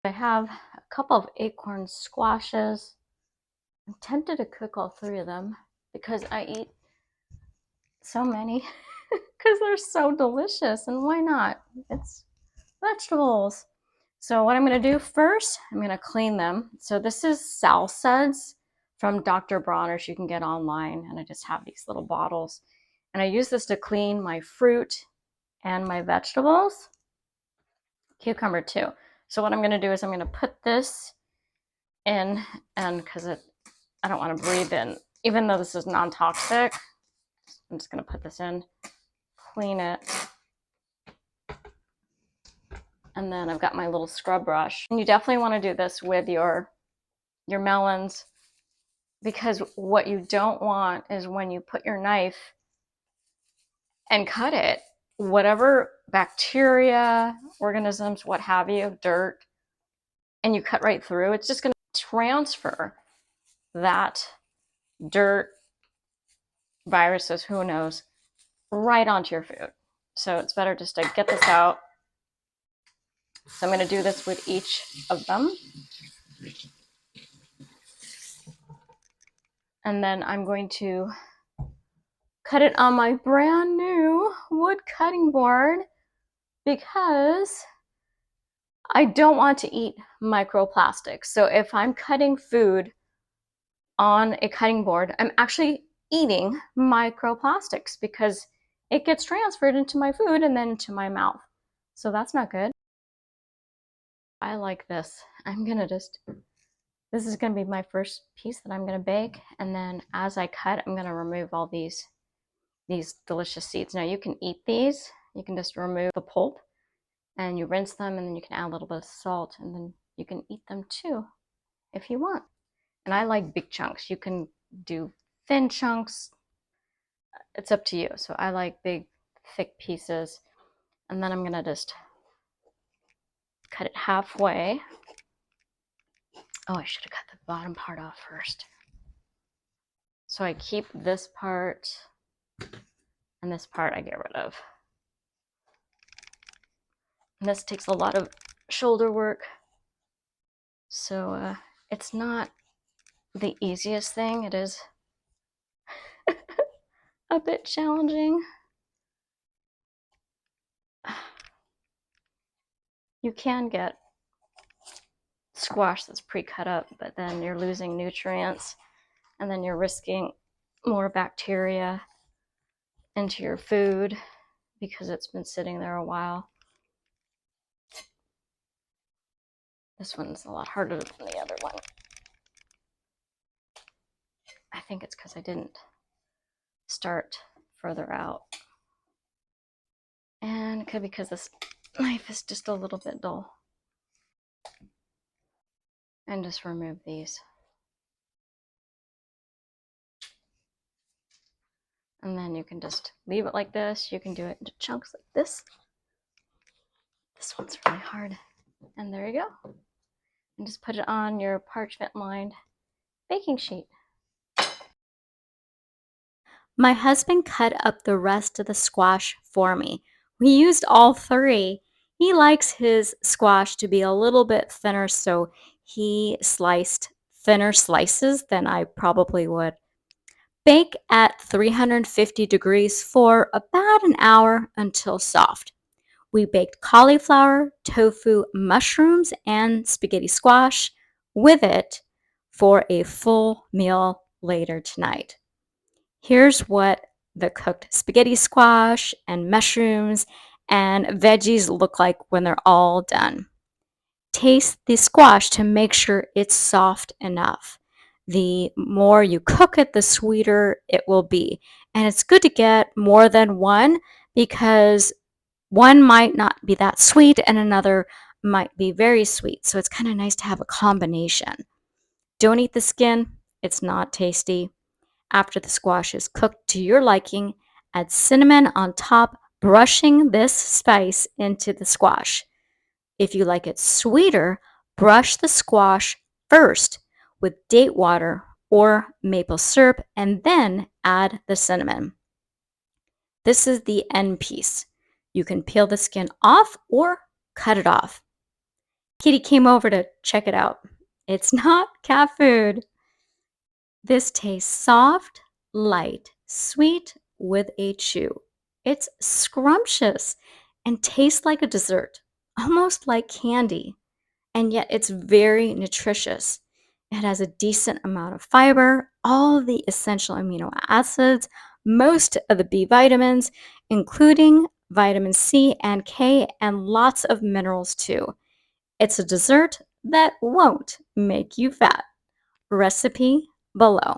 I have a couple of acorn squashes. I'm tempted to cook all three of them because I eat so many because they're so delicious, and why not? It's vegetables. So what I'm going to do first, I'm going to clean them. So this is salsas from Dr. Bronner's you can get online, and I just have these little bottles. And I use this to clean my fruit and my vegetables. Cucumber too. So what I'm going to do is I'm going to put this in, and because I don't want to breathe in, even though this is non-toxic, I'm just going to put this in, clean it, and then I've got my little scrub brush. And you definitely want to do this with your melons, because what you don't want is when you put your knife and cut it, whatever bacteria, organisms, what have you, dirt, and you cut right through, it's just going to transfer that dirt, viruses, who knows, right onto your food. So it's better just to get this out. So I'm going to do this with each of them. And then I'm going to cut it on my brand new wood cutting board because I don't want to eat microplastics. So if I'm cutting food on a cutting board, I'm actually eating microplastics because it gets transferred into my food and then into my mouth. So that's not good. I like this. This is going to be my first piece that I'm going to bake. And then as I cut, I'm going to remove all these delicious seeds. Now you can eat these. You can just remove the pulp and you rinse them, and then you can add a little bit of salt, and then you can eat them too if you want. And I like big chunks. You can do thin chunks. It's up to you. So I like big, thick pieces. And then I'm going to just cut it halfway. Oh, I should have cut the bottom part off first. So I keep this part, and this part I get rid of. And this takes a lot of shoulder work. So it's not the easiest thing. It is a bit challenging. You can get squash that's pre-cut up, but then you're losing nutrients, and then you're risking more bacteria into your food because it's been sitting there a while. This one's a lot harder than the other one. I think it's because I didn't start further out. And it could be because this knife is just a little bit dull. And just remove these. And then you can just leave it like this. You can do it into chunks like this. This one's really hard. And there you go. And just put it on your parchment-lined baking sheet. My husband cut up the rest of the squash for me. We used all three. He likes his squash to be a little bit thinner, so he sliced thinner slices than I probably would. Bake at 350 degrees for about an hour until soft. We baked cauliflower, tofu, mushrooms, and spaghetti squash with it for a full meal later tonight. Here's what the cooked spaghetti squash and mushrooms and veggies look like when they're all done. Taste the squash to make sure it's soft enough. The more you cook it, the sweeter it will be. And it's good to get more than one because one might not be that sweet and another might be very sweet. So it's kind of nice to have a combination. Don't eat the skin, it's not tasty. After the squash is cooked to your liking, add cinnamon on top, brushing this spice into the squash. If you like it sweeter, brush the squash first with date water or maple syrup and then add the cinnamon. This is the end piece. You can peel the skin off or cut it off. Kitty came over to check it out. It's not cat food. This tastes soft, light, sweet with a chew. It's scrumptious and tastes like a dessert, almost like candy, and yet it's very nutritious. It has a decent amount of fiber, all the essential amino acids, most of the B vitamins, including vitamin C and K, and lots of minerals too. It's a dessert that won't make you fat. Recipe below.